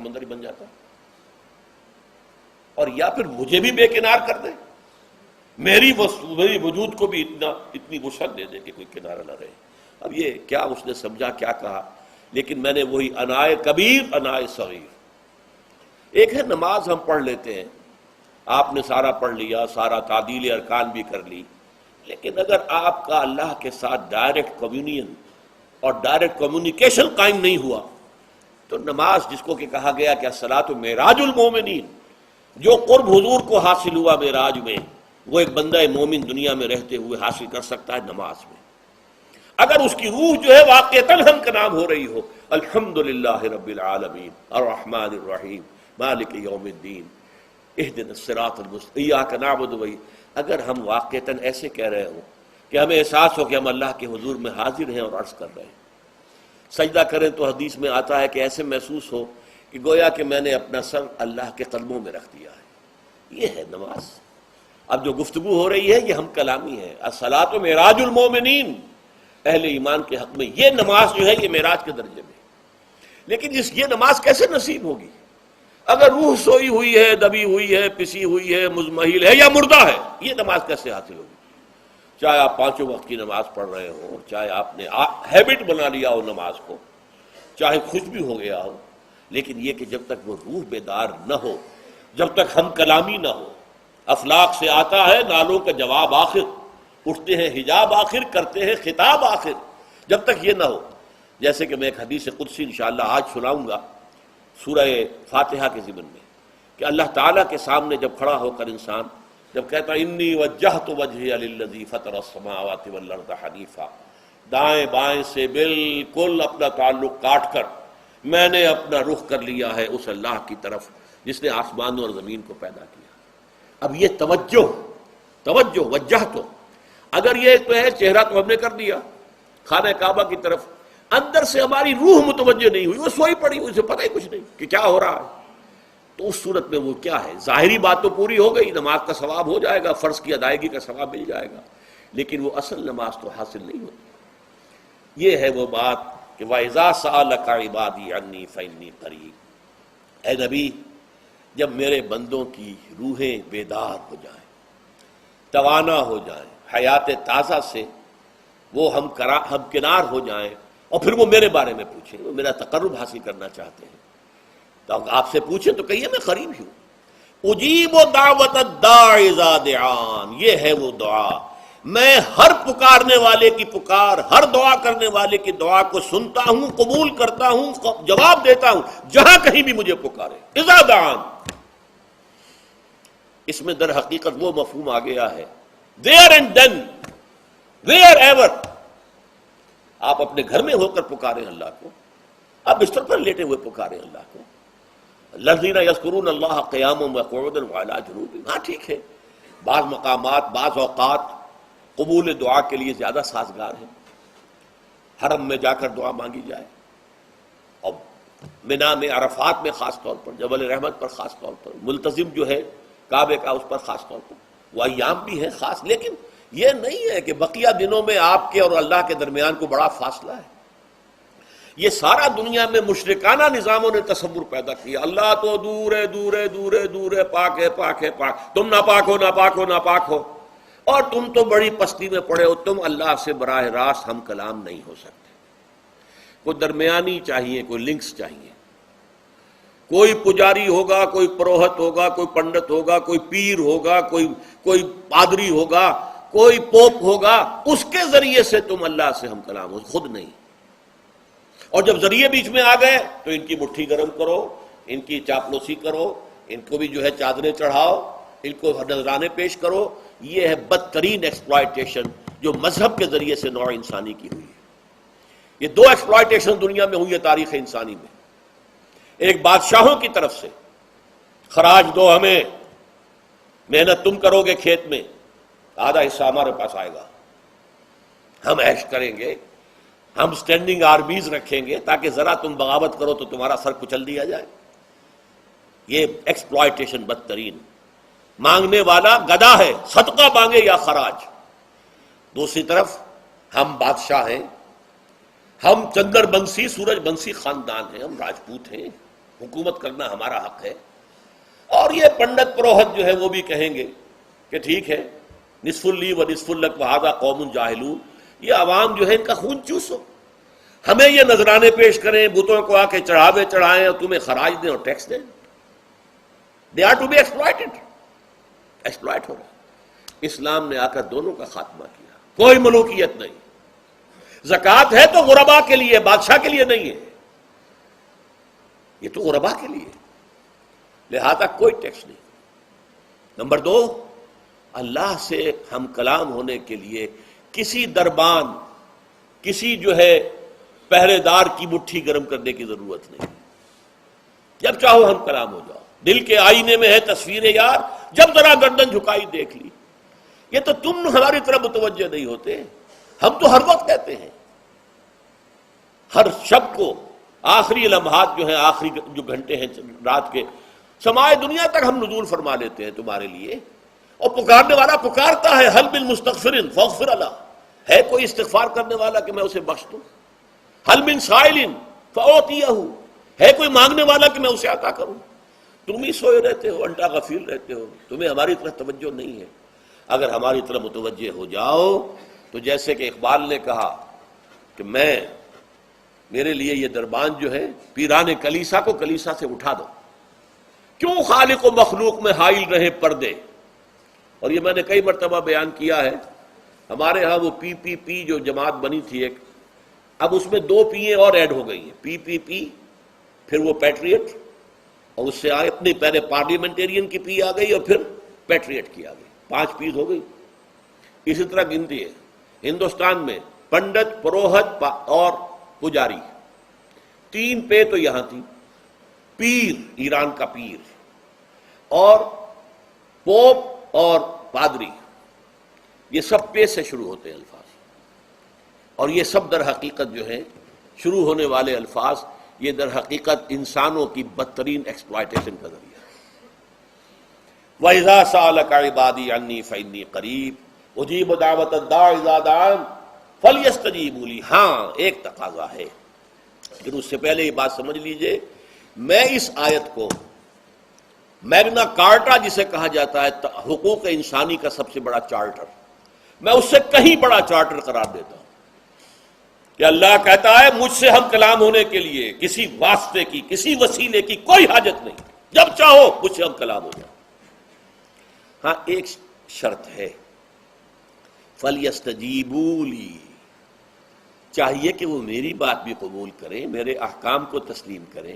سمندر ہی بن جاتا، اور یا پھر مجھے بھی بے کنار کر دے، میری وجود کو بھی اتنی وسعت دے دے کہ کوئی کنارہ نہ رہے۔ اب یہ کیا اس نے سمجھا، کیا کہا، لیکن میں نے وہی انائے کبیر انائے صغیر۔ ایک ہے نماز ہم پڑھ لیتے ہیں، آپ نے سارا پڑھ لیا، سارا تعدیل ارکان بھی کر لی، لیکن اگر آپ کا اللہ کے ساتھ ڈائریکٹ کمیونین اور ڈائریکٹ کمیونیکیشن قائم نہیں ہوا تو نماز، جس کو کہ کہا گیا کہ الصلاۃ معراج المومنین، جو قرب حضور کو حاصل ہوا معراج میں، وہ ایک بندہ مومن دنیا میں رہتے ہوئے حاصل کر سکتا ہے نماز میں، اگر اس کی روح جو ہے واقعتاً ہم کا نام ہو رہی ہو، الحمدللہ رب العالمین الرحمن الرحیم مالک یوم الدین اہدنا الصراط المستقیم ایاک نعبد و اگر ہم واقعتاً ایسے کہہ رہے ہوں کہ ہمیں احساس ہو کہ ہم اللہ کے حضور میں حاضر ہیں اور عرض کر رہے ہیں، سجدہ کریں تو حدیث میں آتا ہے کہ ایسے محسوس ہو کہ گویا کہ میں نے اپنا سر اللہ کے قدموں میں رکھ دیا ہے، یہ ہے نماز۔ اب جو گفتگو ہو رہی ہے یہ ہم کلامی ہے، الصلاۃ معراج المومنین، اہل ایمان کے حق میں یہ نماز جو ہے یہ معراج کے درجے میں، لیکن یہ نماز کیسے نصیب ہوگی اگر روح سوئی ہوئی ہے، دبی ہوئی ہے، پسی ہوئی ہے، مزمحل ہے یا مردہ ہے؟ یہ نماز کیسے حاصل ہوگی؟ چاہے آپ پانچوں وقت کی نماز پڑھ رہے ہوں، چاہے آپ نے ہیبٹ بنا لیا ہو نماز کو، چاہے خوش بھی ہو گیا ہو، لیکن یہ کہ جب تک وہ روح بیدار نہ ہو، جب تک ہم کلامی نہ ہو، افلاق سے آتا ہے نالوں کا جواب آخر، اٹھتے ہیں حجاب آخر، کرتے ہیں خطاب آخر، جب تک یہ نہ ہو، جیسے کہ میں ایک حدیث قدسی انشاءاللہ آج سناؤں گا سورہ فاتحہ کے ضمن میں، کہ اللہ تعالیٰ کے سامنے جب کھڑا ہو کر انسان جب کہتا انی وجہت وجہی للذی فطر السماوات والارض حنیفا، دائیں بائیں سے بالکل اپنا تعلق کاٹ کر میں نے اپنا رخ کر لیا ہے اس اللہ کی طرف جس نے آسمانوں اور زمین کو پیدا کیا۔ اب یہ توجہ وجہ تو اگر یہ تو ہے چہرہ تو ہم نے کر دیا خانہ کعبہ کی طرف، اندر سے ہماری روح متوجہ نہیں ہوئی، وہ سوئی پڑی، اسے پتہ ہی کچھ نہیں کہ کیا ہو رہا ہے، تو اس صورت میں وہ کیا ہے؟ ظاہری بات تو پوری ہو گئی، نماز کا ثواب ہو جائے گا، فرض کی ادائیگی کا ثواب مل جائے گا، لیکن وہ اصل نماز تو حاصل نہیں ہوتی۔ یہ ہے وہ بات کہ وَإِذَا سَأَلَكَ عِبَادِي عَنِّي فَإِنِّي قَرِيبٌ، اے نبی جب میرے بندوں کی روحیں بیدار ہو جائیں، توانا ہو جائیں، حیات تازہ سے وہ ہم کنار ہو جائیں، اور پھر وہ میرے بارے میں پوچھیں، وہ میرا تقرب حاصل کرنا چاہتے ہیں، تو آپ سے پوچھیں تو کہیے میں قریب ہی ہوں، اجیب دعوت الداع اذا دعان، یہ ہے وہ دعا، میں ہر پکارنے والے کی پکار، ہر دعا کرنے والے کی دعا کو سنتا ہوں، قبول کرتا ہوں، جواب دیتا ہوں جہاں کہیں بھی مجھے پکارے، اذا دعان۔ اس میں در حقیقت وہ مفہوم آ گیا ہے there and then wherever، آپ اپنے گھر میں ہو کر پکاریں اللہ کو، آپ بستر پر لیٹے ہوئے پکاریں اللہ کو، الذین یذکرون اللہ قیاما وقعودا وعلی جنوبہم، ہاں ٹھیک ہے بعض مقامات بعض اوقات قبول دعا کے لیے زیادہ سازگار ہیں، حرم میں جا کر دعا مانگی جائے، اور منا میں عرفات میں خاص طور پر، جبل رحمت پر خاص طور پر، ملتزم جو ہے کعبے کا اس پر خاص طور پر، وہ ایام بھی ہے خاص، لیکن یہ نہیں ہے کہ بقیہ دنوں میں آپ کے اور اللہ کے درمیان کو بڑا فاصلہ ہے۔ یہ سارا دنیا میں مشرکانہ نظاموں نے تصور پیدا کیا، اللہ تو دور ہے دور ہے دور ہے دور ہے، پاک ہے پاک ہے پاک، تم ناپاک ہو ناپاک ہو ناپاک ہو، اور تم تو بڑی پستی میں پڑے ہو، تم اللہ سے براہ راست ہم کلام نہیں ہو سکتے۔ کوئی درمیانی چاہیے، کوئی لنکس چاہیے، کوئی پجاری ہوگا، کوئی پروہت ہوگا، کوئی پنڈت ہوگا، کوئی پیر ہوگا، کوئی پادری ہوگا، کوئی پوپ ہوگا، اس کے ذریعے سے تم اللہ سے ہم کلام ہو، خود نہیں۔ اور جب ذریعے بیچ میں آ گئے تو ان کی مٹھی گرم کرو، ان کی چاپلوسی کرو، ان کو بھی جو ہے چادریں چڑھاؤ، ان کو نذرانے پیش کرو۔ یہ ہے بدترین ایکسپلائٹیشن جو مذہب کے ذریعے سے نوع انسانی کی ہوئی ہے۔ یہ دو ایکسپلائٹیشن دنیا میں ہوئی ہے تاریخ انسانی میں، ایک بادشاہوں کی طرف سے خراج دو ہمیں، محنت تم کرو گے کھیت میں، آدھا حصہ ہمارے پاس آئے گا، ہم عیش کریں گے، ہم سٹینڈنگ آرمیز رکھیں گے تاکہ ذرا تم بغاوت کرو تو تمہارا سر کچل دیا جائے۔ یہ ایکسپلائٹیشن بدترین، مانگنے والا گدھا ہے، صدقہ مانگے یا خراج۔ دوسری طرف ہم بادشاہ ہیں، ہم چندر بنسی سورج بنسی خاندان ہیں، ہم راجپوت ہیں، حکومت کرنا ہمارا حق ہے. اور یہ پنڈت پروہت جو ہے وہ بھی کہیں گے کہ ٹھیک ہے نصف لی و نصف لک وہذا قوم جاہلون، یہ عوام جو ہے ان کا خون چوسو، ہمیں یہ نذرانے پیش کریں، بتوں کو آ کے چڑھاوے چڑھائیں اور تمہیں خراج دیں اور ٹیکس دیں. They are to be exploited, exploit ہو رہا. اسلام نے آ کر دونوں کا خاتمہ کیا، کوئی ملوکیت نہیں. زکوٰۃ ہے تو غربا کے لیے، بادشاہ کے لیے نہیں ہے، یہ تو غربا کے لیے، لہذا کوئی ٹیکس نہیں. نمبر 2، اللہ سے ہم کلام ہونے کے لیے کسی دربان، کسی جو ہے پہرے دار کی مٹھی گرم کرنے کی ضرورت نہیں. جب چاہو ہم کلام ہو جاؤ. دل کے آئینے میں ہے تصویر یار، جب ذرا گردن جھکائی دیکھ لی. یہ تو تم ہماری طرف متوجہ نہیں ہوتے، ہم تو ہر وقت کہتے ہیں، ہر شب کو آخری لمحات جو ہیں، آخری جو گھنٹے ہیں رات کے، سمائے دنیا تک ہم نزول فرما لیتے ہیں تمہارے لیے. اور پکارنے والا پکارتا ہے، حل من مستغفر فاغفر اللہ، ہے کوئی استغفار کرنے والا کہ میں اسے بخش دوں؟ حل من سائل فاعطیہ، ہے کوئی مانگنے والا کہ میں اسے عطا کروں؟ تم ہی سوئے رہتے ہو، انٹا غفیر رہتے ہو، تمہیں ہماری طرف توجہ نہیں ہے. اگر ہماری طرف متوجہ ہو جاؤ تو جیسے کہ اقبال نے کہا کہ میرے لیے یہ دربان جو ہے، پیران کلیسا کو کلیسا سے اٹھا دو، کیوں خالق و مخلوق میں حائل رہے پردے. اور یہ میں نے کئی مرتبہ بیان کیا ہے، ہمارے ہاں وہ پی جو جماعت بنی تھی ایک، اب اس میں 2 پییں اور ایڈ ہو گئی ہیں، پی پھر وہ پیٹریٹ، اور اس سے اتنی پہلے پارلیمنٹیرین کی پی آ گئی اور پھر پیٹریٹ کی آ گئی، 5 پیز ہو گئی. اسی طرح گنتی ہے ہندوستان میں پنڈت، پروہت اور پجاری، 3 پے تو یہاں تھی. پیر، ایران کا پیر، اور پوپ اور پادری، یہ سب پے سے شروع ہوتے ہیں الفاظ. اور یہ سب در حقیقت جو ہے شروع ہونے والے الفاظ، یہ در حقیقت انسانوں کی بدترین ایکسپلائٹیشن کا ذریعہ ہے. وَإِذَا سَأَلَكَ عِبَادِي عَنِّي فَإِنِّي قَرِيبٌ أُجِيبُ دَعْوَةَ الدَّاعِ إِذَا دَعَانِ فَلْيَسْتَجِيبُوا لِي. ہاں ایک تقاضا ہے، لیکن اس سے پہلے یہ بات سمجھ لیجئے، میں اس آیت کو میگنا کارٹا جسے کہا جاتا ہے حقوق انسانی کا سب سے بڑا چارٹر، میں اس سے کہیں بڑا چارٹر قرار دیتا ہوں کہ اللہ کہتا ہے مجھ سے ہم کلام ہونے کے لیے کسی واسطے کی، کسی وسیلے کی کوئی حاجت نہیں، جب چاہو مجھ سے ہم کلام ہو جائیں. ہاں ایک شرط ہے، فَلْيَسْتَجِيبُوا لِي، چاہیے کہ وہ میری بات بھی قبول کریں، میرے احکام کو تسلیم کریں،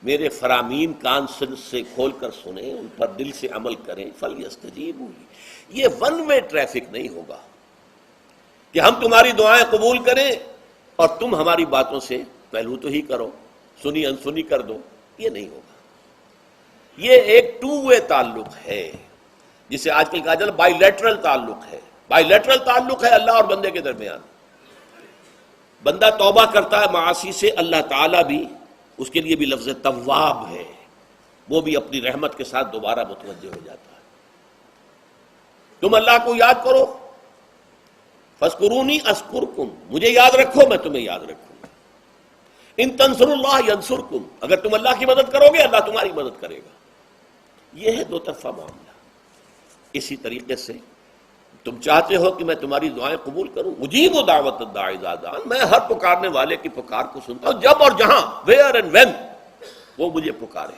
میرے فرامین کان سے کھول کر سنیں، ان پر دل سے عمل کریں. فَلْيَسْتَجِيبُوا لِي، یہ ون وے ٹریفک نہیں ہوگا کہ ہم تمہاری دعائیں قبول کریں اور تم ہماری باتوں سے پہلو تو ہی کرو، سنی انسنی کر دو. یہ نہیں ہوگا. یہ ایک 2 وے تعلق ہے، جسے آج کل کہا جاتا ہے بائی لیٹرل تعلق ہے. بائی لیٹرل تعلق ہے اللہ اور بندے کے درمیان. بندہ توبہ کرتا ہے معاصی سے، اللہ تعالیٰ بھی، اس کے لیے بھی لفظ تواب ہے، وہ بھی اپنی رحمت کے ساتھ دوبارہ متوجہ ہو جاتا ہے. تم اللہ کو یاد کرو، فاذکرونی اذکرکم، مجھے یاد رکھو میں تمہیں یاد رکھوں گا. ان تنصروا اللہ ینصرکم، اگر تم اللہ کی مدد کرو گے اللہ تمہاری مدد کرے گا. یہ ہے 2 طرفہ معاملہ. اسی طریقے سے تم چاہتے ہو کہ میں تمہاری دعائیں قبول کروں، اجیب دعوت الداعی اذا دعان، میں ہر پکارنے والے کی پکار کو سنتا ہوں جب اور جہاں، ویئر اینڈ وین وہ مجھے پکارے.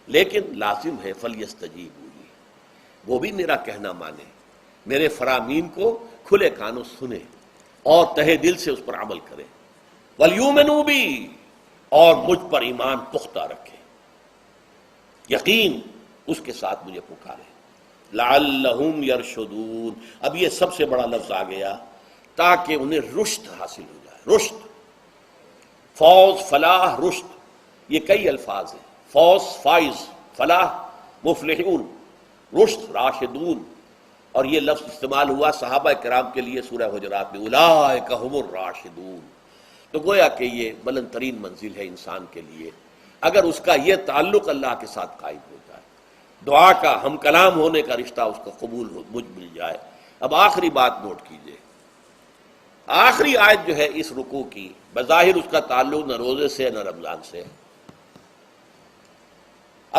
لیکن لازم ہے فلیستجیبوا لی، وہ بھی میرا کہنا مانے، میرے فرامین کو کھلے کانوں سنے اور تہہ دل سے اس پر عمل کرے. ولیؤمنوا بی، اور مجھ پر ایمان پختہ رکھے، یقین اس کے ساتھ مجھے پکارے. لعلہم یرشدون، اب یہ سب سے بڑا لفظ آ گیا، تاکہ انہیں رشد حاصل ہو جائے. رشد، فوز، فلاح، رشد، یہ کئی الفاظ ہیں. فوز فائز، فلاح مفلحون، رشد راشدون. اور یہ لفظ استعمال ہوا صحابہ کرام کے لیے سورہ حجرات میں، اولئک ھم الراشدون. تو گویا کہ یہ بلند ترین منزل ہے انسان کے لیے اگر اس کا یہ تعلق اللہ کے ساتھ قائم ہو جائے، دعا کا ہم کلام ہونے کا رشتہ اس کا قبول ہو، مجھ مل جائے. اب آخری بات نوٹ کیجئے، آخری آیت جو ہے اس رکوع کی، بظاہر اس کا تعلق نہ روزے سے نہ رمضان سے،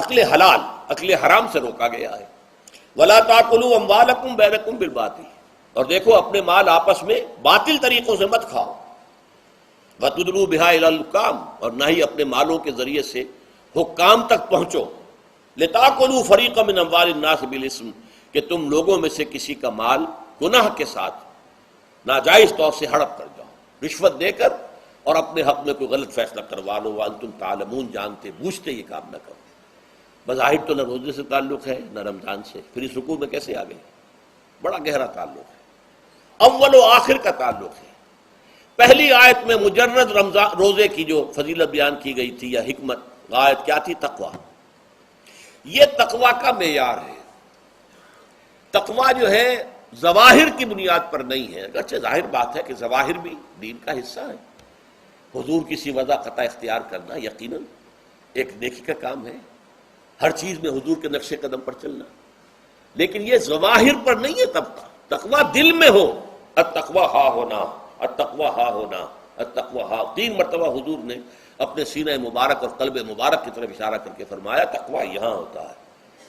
عقل حلال، عقل حرام سے روکا گیا ہے۔ ولا تاکلوا اموالکم بینکم بالباطل، اور دیکھو اپنے مال آپس میں باطل طریقوں سے مت کھاؤ۔ وتدلوا بها الی الحکام، اور نہ ہی اپنے مالوں کے ذریعے سے حکام تک پہنچو۔ لتاکلوا فریقا من اموال الناس بالاسم، کہ تم لوگوں میں سے کسی کا مال گناہ کے ساتھ ناجائز طور سے ہڑپ کر جاؤ، رشوت دے کر، اور اپنے حق میں کوئی غلط فیصلہ کروا لو، وانتم تعلمون، جانتے بوجھتے یہ کام نہ کرو۔ بظاہر تو نہ روزے سے تعلق ہے نہ رمضان سے، پھر اس رکوع میں کیسے آ گئے؟ بڑا گہرا تعلق ہے، اول و آخر کا تعلق ہے۔ پہلی آیت میں مجرد رمضان روزے کی جو فضیلت بیان کی گئی تھی یا حکمت، آیت کیا تھی؟ تقویٰ۔ یہ تقویٰ کا معیار ہے۔ تقویٰ جو ہے ظواہر کی بنیاد پر نہیں ہے، اگرچہ ظاہر بات ہے کہ ظواہر بھی دین کا حصہ ہے۔ حضور کی وضع قطع اختیار کرنا یقیناً ایک نیکی کا کام ہے، ہر چیز میں حضور کے نقش قدم پر چلنا، لیکن یہ ظواہر پر نہیں ہے طبقہ۔ تقویٰ دل میں ہو، التقویٰ ہا ہونا، التقویٰ ہا ہونا، التقویٰ ہا، 3 مرتبہ حضور نے اپنے سینہ مبارک اور قلب مبارک کی طرف اشارہ کر کے فرمایا تقویٰ یہاں ہوتا ہے،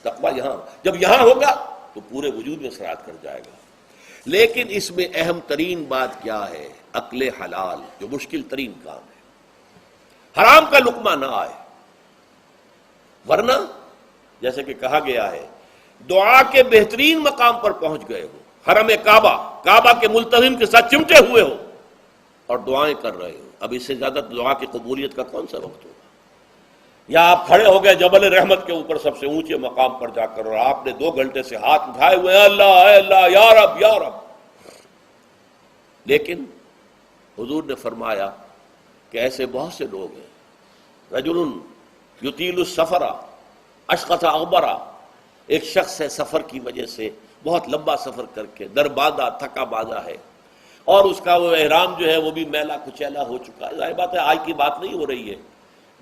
تقویٰ یہاں، جب یہاں ہوگا تو پورے وجود میں اثرات کر جائے گا۔ لیکن اس میں اہم ترین بات کیا ہے؟ عقل حلال، جو مشکل ترین کام ہے، حرام کا لقمہ نہ آئے، ورنہ جیسے کہ کہا گیا ہے دعا کے بہترین مقام پر پہنچ گئے ہو، حرم کعبہ کے ملتزم کے ساتھ چمٹے ہوئے ہو اور دعائیں کر رہے ہو، اب اس سے زیادہ دعا کی قبولیت کا کون سا وقت ہوگا؟ یا آپ کھڑے ہو گئے جبل رحمت کے اوپر سب سے اونچے مقام پر جا کر، اور آپ نے 2 گھنٹے سے ہاتھ اٹھائے ہوئے ہیں، اللہ اے اللہ یا رب یا رب، لیکن حضور نے فرمایا کہ ایسے بہت سے لوگ ہیں، رجل یطیل السفر اشقص اغبرا، ایک شخص ہے سفر کی وجہ سے بہت لمبا سفر کر کے دربادا، تھکا بادا ہے، اور اس کا وہ احرام جو ہے وہ بھی میلا کچیلا ہو چکا ہے۔ ظاہر بات ہے آج کی بات نہیں ہو رہی ہے،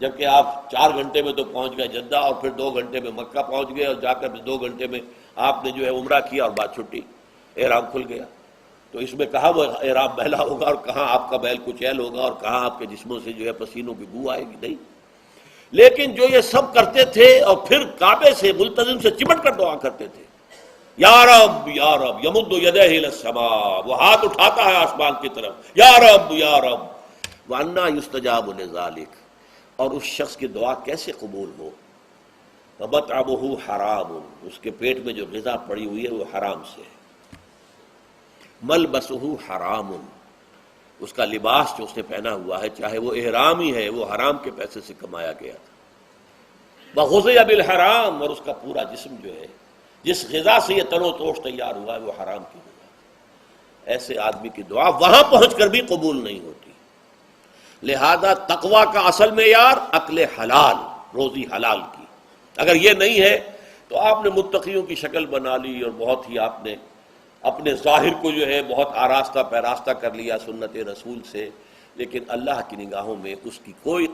جبکہ آپ 4 گھنٹے میں تو پہنچ گئے جدہ، اور پھر 2 گھنٹے میں مکہ پہنچ گئے، اور جا کر 2 گھنٹے میں آپ نے جو ہے عمرہ کیا اور بات چھٹی، احرام کھل گیا۔ تو اس میں کہاں وہ احرام میلا ہوگا، اور کہاں آپ کا بیل کچیل ہوگا، اور کہاں آپ کے جسموں سے جو ہے پسینوں کی بو آئے گی؟ نہیں۔ لیکن جو یہ سب کرتے تھے اور پھر کعبے سے ملتزم سے چمٹ کر دعا کرتے تھے، یا رب یا رب، یمد یدیہ الی السماء، وہ ہاتھ اٹھاتا ہے آسمان کی طرف، یا رب یا رب، وَأَنَّىٰ يُسْتَجَابُ لِذَٰلِكَ، اور اس شخص کی دعا کیسے قبول ہو؟ وَمَطْعَمُهُ حَرَامٌ، اس کے پیٹ میں جو غذا پڑی ہوئی ہے وہ حرام سے ہے۔ مَلْبَسُهُ حَرَامٌ، اس کا لباس جو اس نے پہنا ہوا ہے چاہے وہ احرام ہی ہے، وہ حرام کے پیسے سے کمایا گیا تھا۔ وَغُذِيَ بِالْحَرَام، اور اس کا پورا جسم جو ہے جس غذا سے یہ تن و توش تیار ہوا ہے وہ حرام کی غذا، ایسے آدمی کی دعا وہاں پہنچ کر بھی قبول نہیں ہوتی۔ لہذا تقویٰ کا اصل معیار عقل حلال، روزی حلال کی، اگر یہ نہیں ہے تو آپ نے متقیوں کی شکل بنا لی، اور بہت ہی آپ نے اپنے ظاہر کو جو ہے بہت آراستہ پیراستہ کر لیا سنت رسول سے، لیکن اللہ کی نگاہوں میں اس کی کوئی